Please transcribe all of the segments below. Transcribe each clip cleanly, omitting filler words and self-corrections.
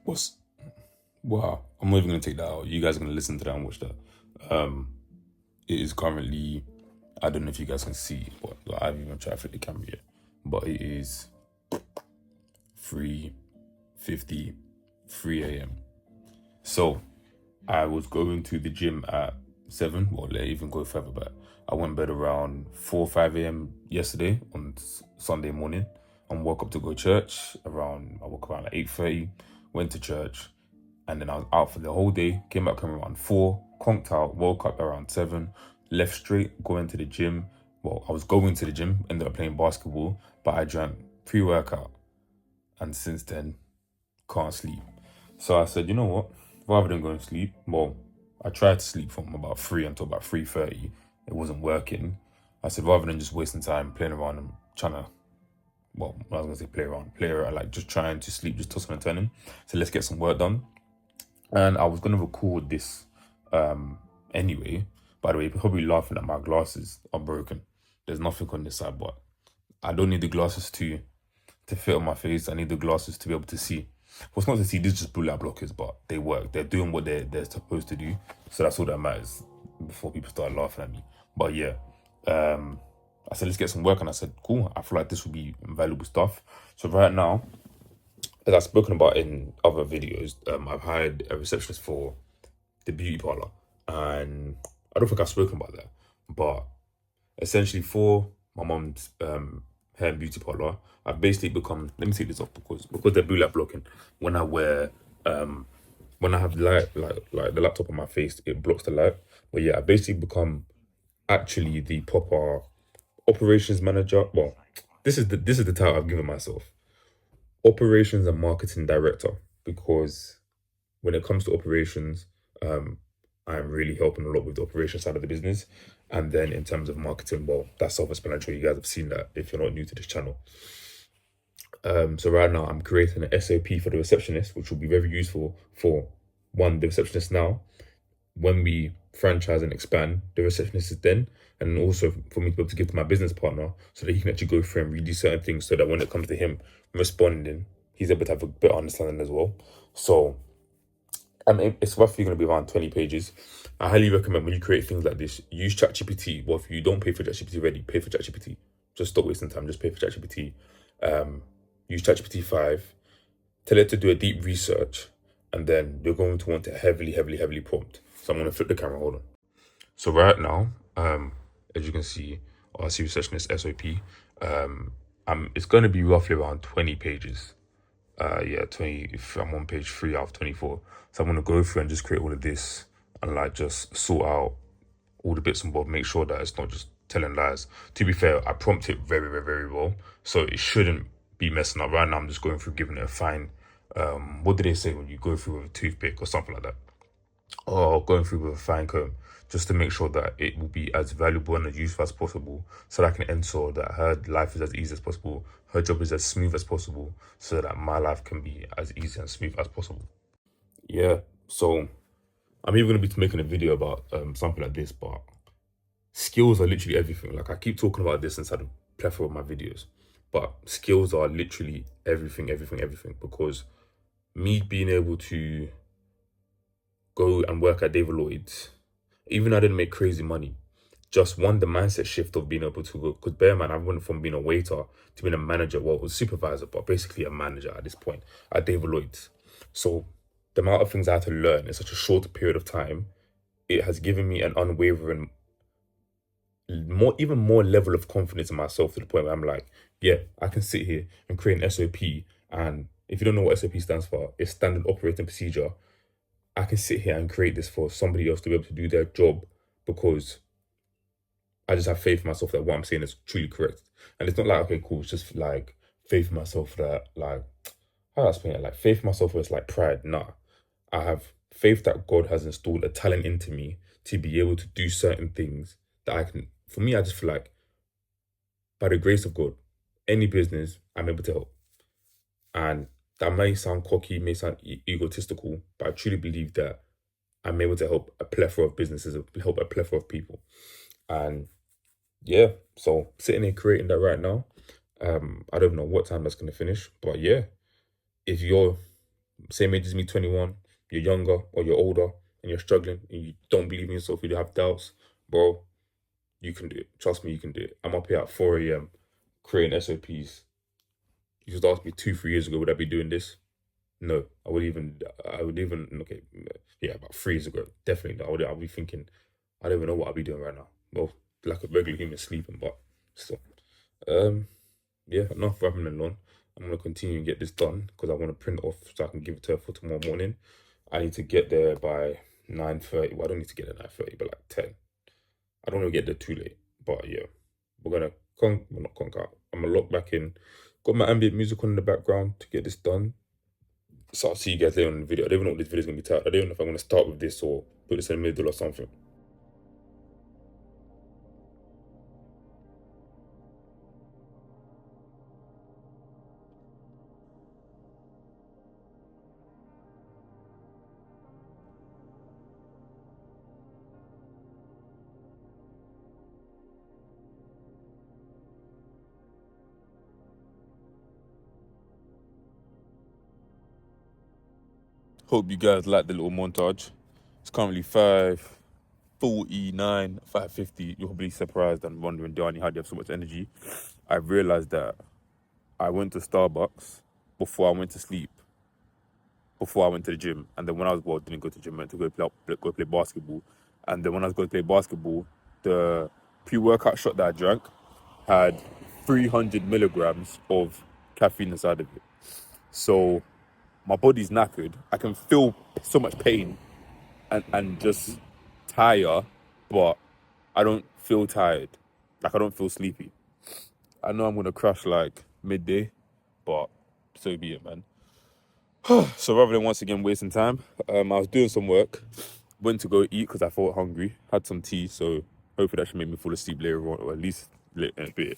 What's Wow, I'm not even gonna take that out. You guys are gonna listen to that and watch that. It is currently, I don't know if you guys can see, but like, I haven't even tried to fit the camera yet. But it is 3:53 a.m. So I was going to the gym at 7, or let even go further back. I went to bed around 4 5 a.m. yesterday on Sunday morning, and woke up to go to church I woke up around like 8:30, went to church, and then I was out for the whole day. Came back home around 4, conked out, woke up around 7, left straight, going to the gym. Well, I was going to the gym, ended up playing basketball, but I drank pre-workout, and since then, can't sleep. So I said, you know what? Rather than going to sleep, well, I tried to sleep from about 3 until about 3:30. It wasn't working. I said, rather than just wasting time playing around and trying to, well, I was gonna say play around, like just trying to sleep, just tossing and turning. So let's get some work done. And I was gonna record this anyway. By the way, you're probably laughing at my glasses are broken. There's nothing on this side, but I don't need the glasses to fit on my face. I need the glasses to be able to see. Well, it's not to see, these are just blue light blockers, but they work. They're doing what they're supposed to do. So that's all that matters before people start laughing at me. But yeah, I said, let's get some work. And I said, cool, I feel like this would be valuable stuff. So right now, as I've spoken about in other videos, I've hired a receptionist for the beauty parlor. And I don't think I've spoken about that. But essentially for my mom's hair and beauty parlor, I've basically become, let me take this off because they're blue light blocking. When I wear when I have light like the laptop on my face, it blocks the light. But yeah, I've basically become actually the proper operations manager. Well, this is the title I've given myself. Operations and marketing director, because when it comes to operations, I'm really helping a lot with the operation side of the business. And then in terms of marketing, well, that's self-explanatory. You guys have seen that if you're not new to this channel. So right now I'm creating an SOP for the receptionist, which will be very useful for the receptionist now. When we franchise and expand, the receptionist is then, and also for me to be able to give to my business partner so that he can actually go through and read these certain things so that when it comes to him responding, he's able to have a better understanding as well. So it's roughly going to be around 20 pages. I highly recommend when you create things like this, use ChatGPT. Well, if you don't pay for ChatGPT already, pay for ChatGPT. Just stop wasting time. Just pay for ChatGPT. Use ChatGPT 5. Tell it to do a deep research, and then you're going to want to heavily prompt. So I'm going to flip the camera. Hold on. So right now, as you can see, our C receptionist SOP, it's going to be roughly around 20 pages. 20. If I'm on page 3 out of 24, so I'm gonna go through and just create all of this and like just sort out all the bits and bobs, make sure that it's not just telling lies. To be fair, I prompt it very well, so it shouldn't be messing up. Right now, I'm just going through giving it a fine. What do they say when you go through with a toothpick or something like that? Or going through with a fine comb, just to make sure that it will be as valuable and as useful as possible, so that I can ensure that her life is as easy as possible, her job is as smooth as possible, so that my life can be as easy and smooth as possible. Yeah, so I'm even going to be making a video about something like this, but skills are literally everything. Like I keep talking about this inside a plethora of my videos, but skills are literally everything, because me being able to go and work at David Lloyd's, even though I didn't make crazy money, just the mindset shift of being able to go, because bear in mind, I went from being a waiter to being a manager, well, it was supervisor, but basically a manager at this point at David Lloyd's. So the amount of things I had to learn in such a short period of time, it has given me an unwavering, even more level of confidence in myself, to the point where I'm like, yeah, I can sit here and create an SOP. And if you don't know what SOP stands for, it's standard operating procedure. I can sit here and create this for somebody else to be able to do their job, because I just have faith in myself that what I'm saying is truly correct. And it's not like, okay, cool, it's just like faith in myself that, like, how do I explain it? Like faith in myself where it's like pride. Nah. I have faith that God has installed a talent into me to be able to do certain things that I can. For me, I just feel like by the grace of God, any business I'm able to help. And that may sound cocky, may sound egotistical, but I truly believe that I'm able to help a plethora of businesses, help a plethora of people. And yeah, so sitting here creating that right now. I don't know what time that's going to finish, but yeah, if you're same age as me, 21, you're younger or you're older and you're struggling and you don't believe in yourself, you have doubts, bro, you can do it. Trust me, you can do it. I'm up here at 4 a.m. creating SOPs. You just asked me 2, 3 years ago, would I be doing this? No, okay, yeah, about 3 years ago, definitely. I'll be thinking, I don't even know what I'll be doing right now. Well, like a regular human sleeping, but still. Yeah, enough rapping alone. I'm gonna continue and get this done because I want to print off so I can give it to her for tomorrow morning. I need to get there by 9:30. Well, I don't need to get there 9:30, but like 10. I don't want to get there too late. But yeah, we're gonna well, not conk out. I'm gonna lock back in. Got my ambient music on in the background to get this done. So I'll see you guys later on the video. I don't even know what this video is gonna be titled. I don't even know if I'm gonna start with this or put this in the middle or something. Hope you guys like the little montage. It's currently 5:49, 5:50. You're probably surprised and wondering, Danny, how do you have so much energy? I realized that I went to Starbucks before I went to sleep, before I went to the gym. And then when I was bored, didn't go to the gym, I went to go play basketball. And then when I was going to play basketball, the pre-workout shot that I drank had 300 milligrams of caffeine inside of it. So my body's knackered. I can feel so much pain and just tire, but I don't feel tired. Like, I don't feel sleepy. I know I'm gonna crash like midday, but so be it, man. So rather than once again wasting time, I was doing some work, went to go eat because I felt hungry, had some tea, so hopefully that should make me fall asleep later on, or at least later in a bit.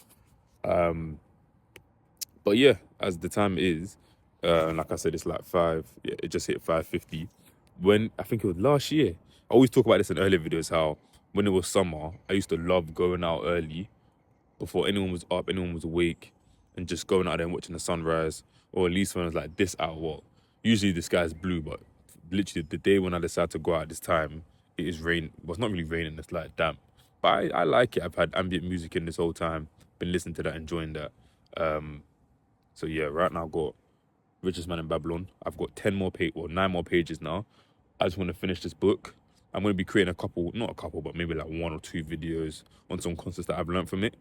But yeah, as the time is, like I said, it's like 5, yeah, it just hit 5:50. When, I think it was last year, I always talk about this in earlier videos, how when it was summer, I used to love going out early before anyone was up, anyone was awake, and just going out there and watching the sunrise, or at least when it was like this hour. Well, usually the sky's blue, but literally the day when I decide to go out at this time, it is rain. Well, it's not really raining, it's like damp. But I like it. I've had ambient music in this whole time, been listening to that, enjoying that. So yeah, right now I've got Richest Man in Babylon. I've got 9 more pages now. I just want to finish this book. I'm going to be creating a couple, not a couple, but maybe like 1 or 2 videos on some concepts that I've learned from it.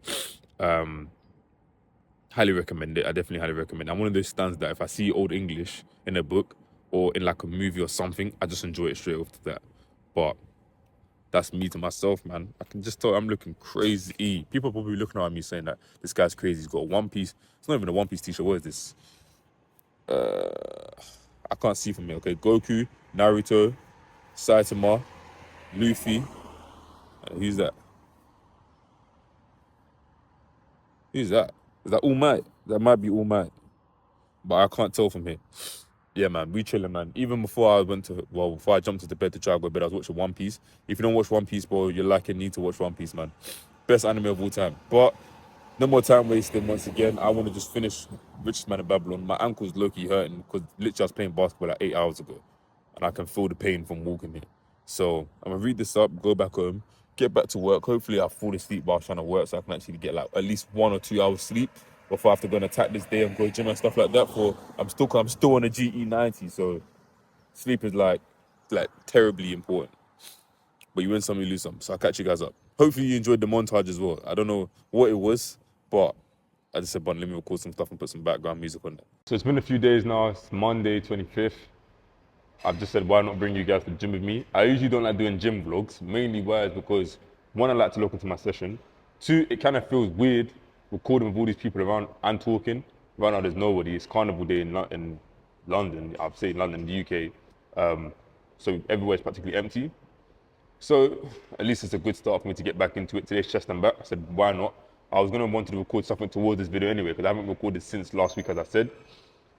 Highly recommend it. I definitely highly recommend it. I'm one of those stands that if I see Old English in a book or in like a movie or something, I just enjoy it straight off to that. But that's me to myself, man. I can just tell I'm looking crazy. People are probably looking at me saying that this guy's crazy. He's got a One Piece. It's not even a One Piece t-shirt. What is this? I can't see from here. Okay, Goku, Naruto, Saitama, Luffy. Who's that? Who's that? Is that All Might? That might be All Might, but I can't tell from here. Yeah, man, we chilling, man. Even before I jumped into bed to try to go to bed, I was watching One Piece. If you don't watch One Piece, bro, you're lacking. Need to watch One Piece, man. Best anime of all time. But no more time wasting. Once again, I want to just finish Richest Man in Babylon. My ankle's low-key hurting because literally I was playing basketball like 8 hours ago, and I can feel the pain from walking here. So I'm gonna read this up, go back home, get back to work. Hopefully I'll fall asleep while trying to work, so I can actually get like at least 1 or 2 hours sleep before I have to go and attack this day and go gym and stuff like that. I'm still on a GE90, so sleep is like terribly important. But you win some, you lose some. So I'll catch you guys up. Hopefully you enjoyed the montage as well. I don't know what it was, but I just said, but let me record some stuff and put some background music on it. So it's been a few days now. It's Monday, 25th. I've just said, why not bring you guys to the gym with me? I usually don't like doing gym vlogs, mainly why is because, 1, I like to look into my session. 2, it kind of feels weird recording with all these people around and talking. Right now there's nobody. It's Carnival Day in London. I'd say in London, the UK. So everywhere's practically empty. So at least it's a good start for me to get back into it. Today's chest and back. I said, why not? I was going to want to record something towards this video anyway, because I haven't recorded since last week, as I said.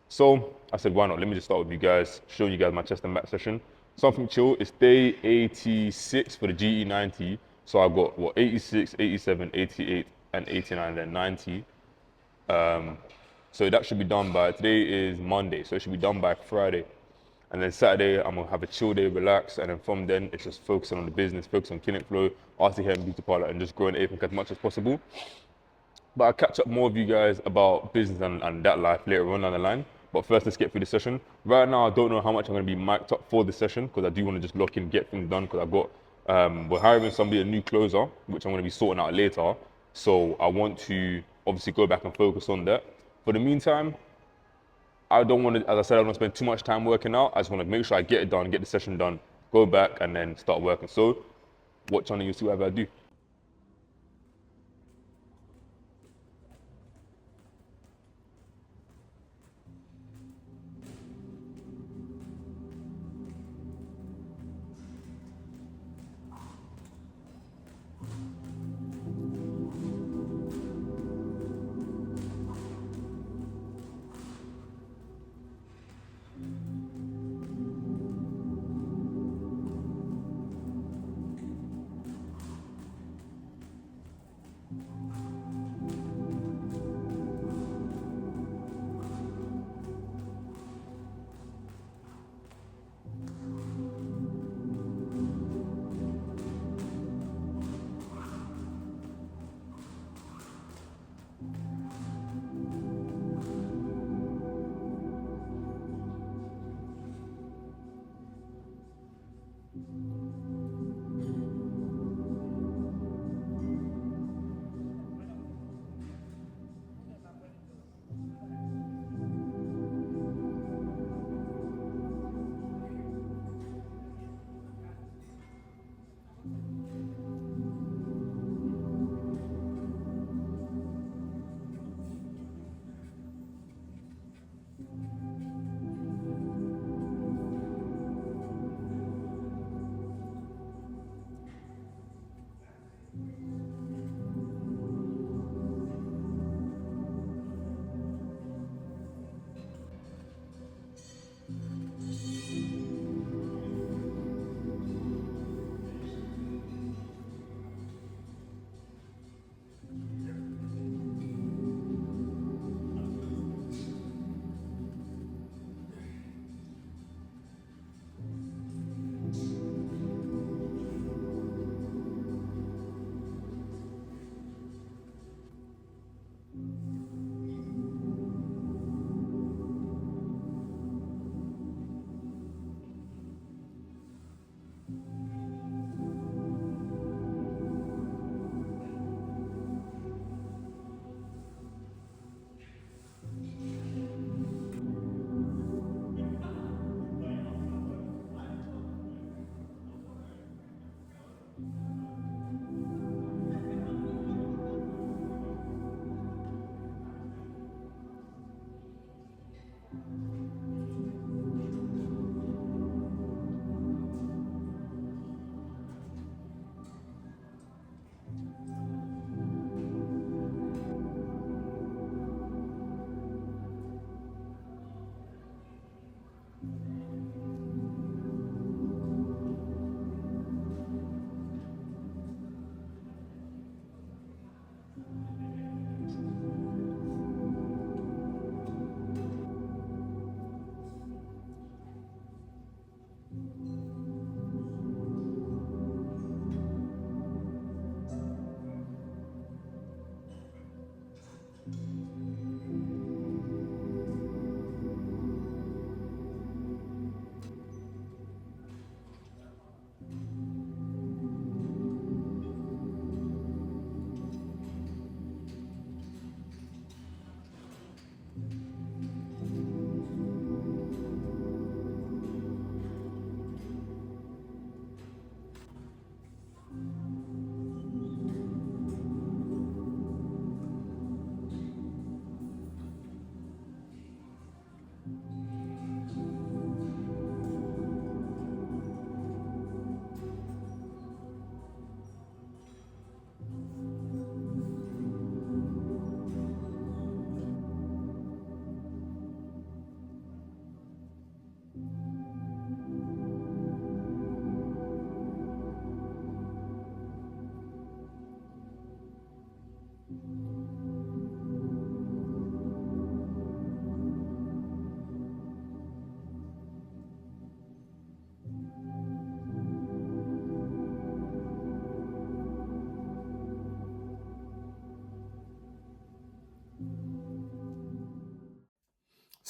So I said, why not? Let me just start with you guys, showing you guys my chest and back session. Something chill. It's day 86 for the GE90. So I've got, 86, 87, 88, and 89, and then 90. So that should be done by, today is Monday, so it should be done by Friday. And then Saturday, I'm gonna have a chill day, relax, and then from then it's just focusing on the business, focus on clinic flow, RT hair and beauty parlor, and just growing APIC as much as possible. But I'll catch up more with you guys about business and that life later on down the line. But first, let's get through the session. Right now, I don't know how much I'm going to be mic'd up for the session because I do want to just lock in, get things done because I've got, we're hiring somebody, a new closer, which I'm going to be sorting out later. So I want to obviously go back and focus on that. For the meantime, I don't want to, as I said, I don't want to spend too much time working out. I just want to make sure I get it done, get the session done, go back and then start working. So watch on and you'll see whatever I do.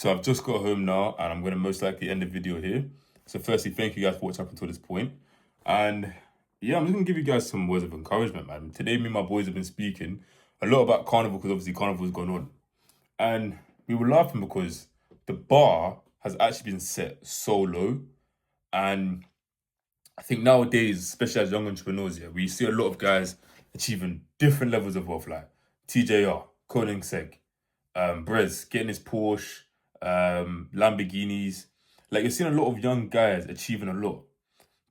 So I've just got home now, and I'm going to most likely end the video here. So firstly, thank you guys for watching up until this point. And yeah, I'm just going to give you guys some words of encouragement, man. Today, me and my boys have been speaking a lot about Carnival, because obviously Carnival's gone on. And we were laughing because the bar has actually been set so low. And I think nowadays, especially as young entrepreneurs, yeah, we see a lot of guys achieving different levels of wealth, like TJR, Koenigsegg, Brez getting his Porsche, Lamborghinis. Like, you're seeing a lot of young guys achieving a lot.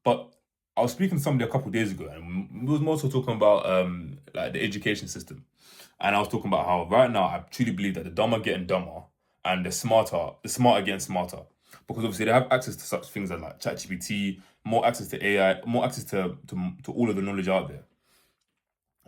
But I was speaking to somebody a couple of days ago, and we was more so talking about like the education system. And I was talking about how right now I truly believe that the dumb are getting dumber and the smarter are getting smarter. Because obviously they have access to such things as like ChatGPT, more access to AI, more access to all of the knowledge out there.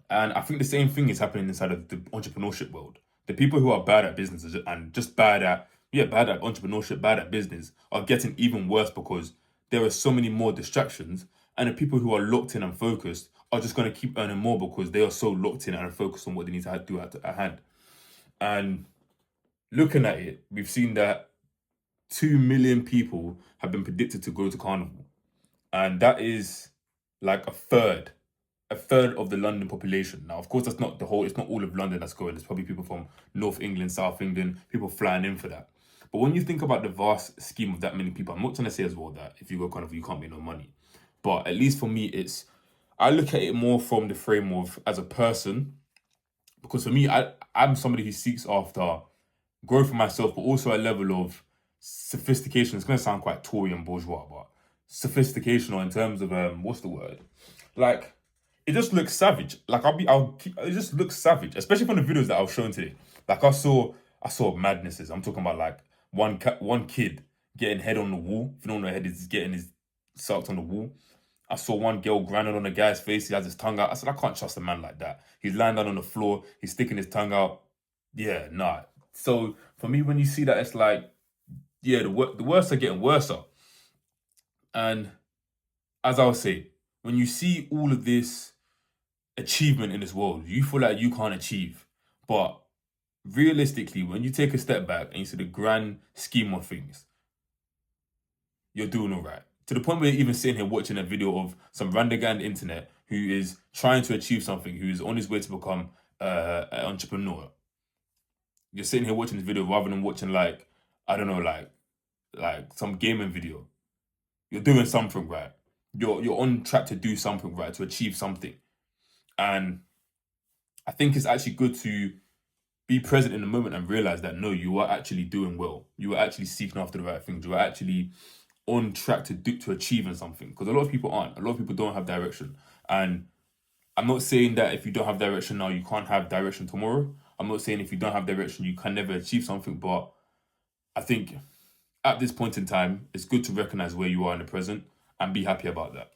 And I think the same thing is happening inside of the entrepreneurship world. The people who are bad at business and just bad at entrepreneurship, bad at business, are getting even worse because there are so many more distractions. And the people who are locked in and focused are just going to keep earning more because they are so locked in and focused on what they need to do at hand. And looking at it, we've seen that 2 million people have been predicted to go to Carnival. And that is like a third of the London population. Now, of course, that's not the whole, it's not all of London that's going. There's probably people from North England, South England, people flying in for that. But when you think about the vast scheme of that many people, I'm not trying to say as well that if you go Carnival, you can't make no money. But at least for me, I look at it more from the frame of as a person, because for me, I'm somebody who seeks after growth for myself, but also a level of sophistication. It's going to sound quite Tory and bourgeois, but sophistication, or in terms of what's the word? Like, it just looks savage. Like, it just looks savage, especially from the videos that I was showing today. Like, I saw madnesses. I'm talking about like one kid getting head on the wall. If you don't know, head is getting his sucked on the wall. I saw one girl grinding on a guy's face. He has his tongue out. I said, I can't trust a man like that. He's lying down on the floor. He's sticking his tongue out. Yeah, nah. So for me, when you see that, it's like, yeah, the worst are getting worse. And as I was saying, when you see all of this achievement in this world, you feel like you can't achieve. But realistically, when you take a step back and you see the grand scheme of things, you're doing all right. To the point where you're even sitting here watching a video of some random guy on the internet who is trying to achieve something, who is on his way to become an entrepreneur. You're sitting here watching this video rather than watching like, I don't know, like some gaming video. You're doing something right. You're on track to do something right, to achieve something. And I think it's actually good to be present in the moment and realize that no, you are actually doing well. You are actually seeking after the right things. You are actually on track to achieving something. Because a lot of people aren't. A lot of people don't have direction. And I'm not saying that if you don't have direction now, you can't have direction tomorrow. I'm not saying if you don't have direction, you can never achieve something. But I think at this point in time, it's good to recognize where you are in the present and be happy about that.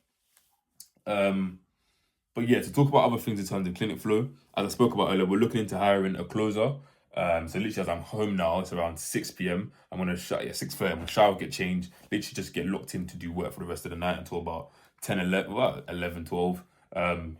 But yeah, to talk about other things in terms of clinic flow, as I spoke about earlier, we're looking into hiring a closer. So literally, as I'm home now, it's around 6 p.m. I'm gonna 6:30. I'm gonna shower, get changed, literally just get locked in to do work for the rest of the night until about 10, 11, well, 11, 12.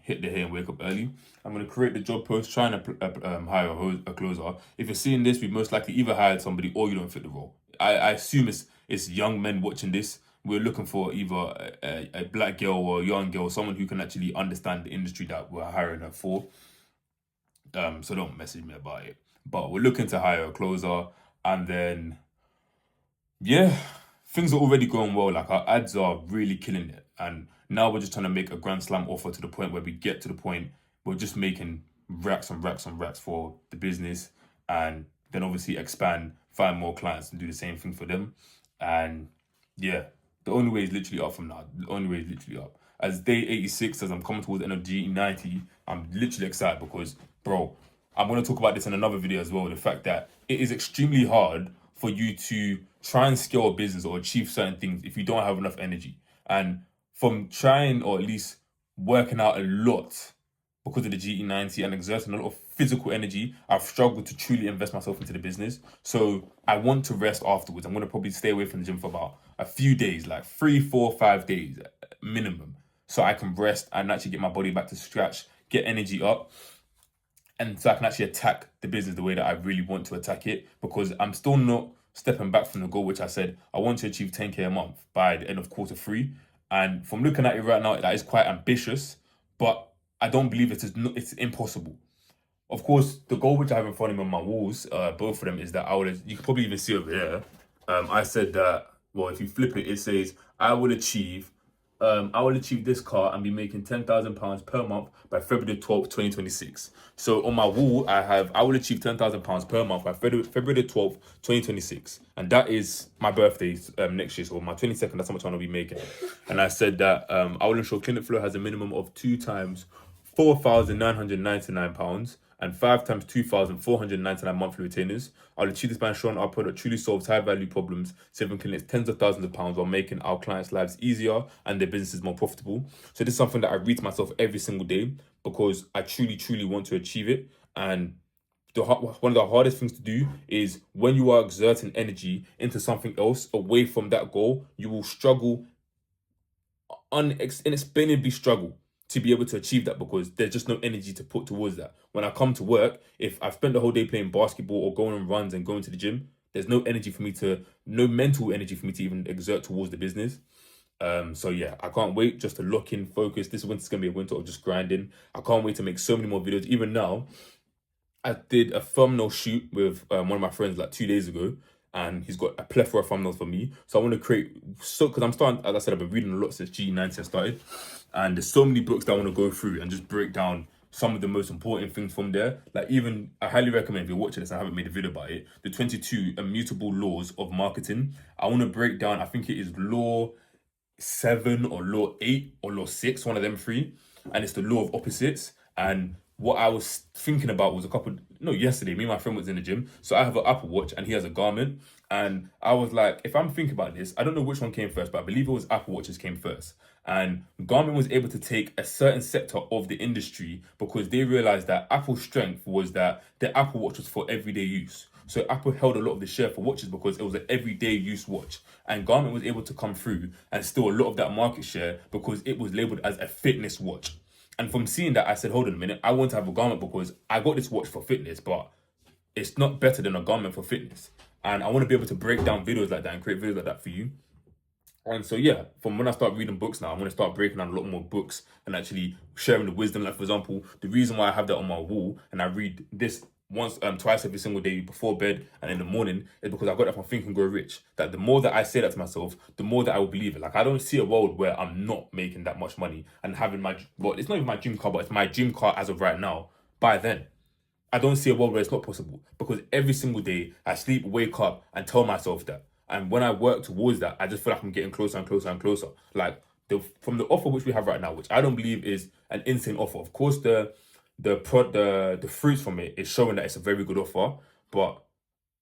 Hit the hay and wake up early. I'm gonna create the job post, trying to hire a closer. If you're seeing this, we most likely either hired somebody or you don't fit the role. I assume it's young men watching this. We're looking for either a black girl or a young girl, someone who can actually understand the industry that we're hiring her for. So don't message me about it. But we're looking to hire a closer, and then yeah, things are already going well. Like, our ads are really killing it, and now we're just trying to make a grand slam offer to the point where we get to the point we're just making racks and racks and racks for the business, and then obviously expand, find more clients and do the same thing for them. And yeah, the only way is literally up from now. The only way is literally up. As day 86, as I'm coming towards the end of G90, I'm literally excited because, bro, I'm going to talk about this in another video as well. The fact that it is extremely hard for you to try and scale a business or achieve certain things if you don't have enough energy. And from trying, or at least working out a lot because of the GE90 and exerting a lot of physical energy, I've struggled to truly invest myself into the business. So I want to rest afterwards. I'm going to probably stay away from the gym for about a few days, like 3, 4, 5 days minimum, so I can rest and actually get my body back to scratch, get energy up, and so I can actually attack the business the way that I really want to attack it, because I'm still not stepping back from the goal, which I said I want to achieve 10K a month by the end of quarter 3. And from looking at it right now, that is quite ambitious, but I don't believe it's impossible. Of course, the goal which I have in front of me on my walls, both of them, is that you can probably even see over there. I said that, well, if you flip it, it says I will achieve this car and be making £10,000 per month by February 12th, 2026. So on my wall, I will achieve £10,000 per month by February 12th, 2026. And that is my birthday next year. So my 22nd, that's how much I want to be making. And I said that I will ensure Clinic Flow has a minimum of 2 times £4,999 and 5 times 2,499 monthly retainers. I'll achieve this by ensuring our product truly solves high value problems, saving clinics tens of thousands of pounds while making our clients' lives easier and their businesses more profitable. So this is something that I read to myself every single day because I truly, truly want to achieve it. And one of the hardest things to do is when you are exerting energy into something else away from that goal, you will struggle, inexplainably struggle to be able to achieve that because there's just no energy to put towards that. When I come to work, if I've spent the whole day playing basketball or going on runs and going to the gym, there's no mental energy for me to even exert towards the business. So yeah, I can't wait just to lock in, focus. This winter's gonna be a winter of just grinding. I can't wait to make so many more videos. Even now, I did a thumbnail shoot with one of my friends like 2 days ago, and he's got a plethora of thumbnails for me. So I want to because I'm starting, as I said, I've been reading a lot since GE90 started, and there's so many books that I want to go through and just break down some of the most important things from there. Like even, I highly recommend, if you're watching this, I haven't made a video about it, the 22 immutable laws of marketing. I want to break down, I think it is law 7 or law 8 or law 6, one of them three, and it's the law of opposites. And what I was thinking about was yesterday, me and my friend was in the gym. So I have an Apple Watch and he has a Garmin. And I was like, if I'm thinking about this, I don't know which one came first, but I believe it was Apple Watches came first. And Garmin was able to take a certain sector of the industry because they realized that Apple's strength was that the Apple Watch was for everyday use. So Apple held a lot of the share for watches because it was an everyday use watch. And Garmin was able to come through and steal a lot of that market share because it was labeled as a fitness watch. And from seeing that, I said, hold on a minute, I want to have a Garmin because I got this watch for fitness, but it's not better than a Garmin for fitness. And I want to be able to break down videos like that and create videos like that for you. And so, yeah, from when I start reading books now, I'm going to start breaking down a lot more books and actually sharing the wisdom. Like, for example, the reason why I have that on my wall and I read this twice every single day before bed and in the morning is because I got that from Think and Grow Rich. That the more that I say that to myself, the more that I will believe it. Like, I don't see a world where I'm not making that much money and having it's not even my dream car, but it's my dream car as of right now. By then, I don't see a world where it's not possible because every single day I sleep, wake up, and tell myself that. And when I work towards that, I just feel like I'm getting closer and closer and closer. Like from the offer which we have right now, which I don't believe is an insane offer. Of course, the fruits from it is showing that it's a very good offer, but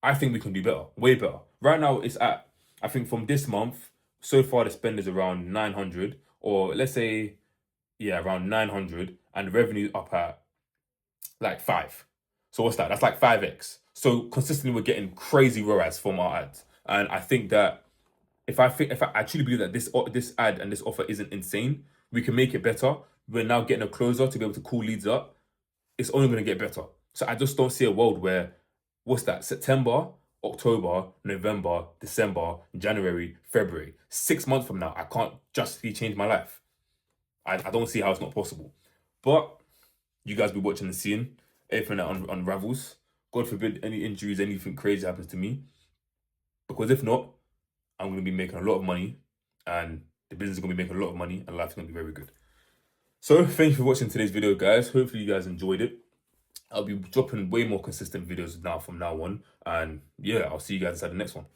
I think we can do better, way better. Right now, I think from this month, so far the spend is around 900, or let's say, yeah, around 900, and the revenue up at like 5. So what's that? That's like 5x. So consistently, we're getting crazy ROAS from our ads, and I think that if I truly believe that this ad and this offer isn't insane, we can make it better. We're now getting a closer to be able to call leads up. It's only going to get better. So I just don't see a world where, what's that? September, October, November, December, January, February. 6 months from now, I can't justly change my life. I don't see how it's not possible. But you guys be watching and seeing everything that unravels. God forbid any injuries, anything crazy happens to me. Because if not, I'm going to be making a lot of money and the business is going to be making a lot of money and life's going to be very good. So thank you for watching today's video, guys. Hopefully you guys enjoyed it. I'll be dropping way more consistent videos now from now on. And yeah, I'll see you guys inside the next one.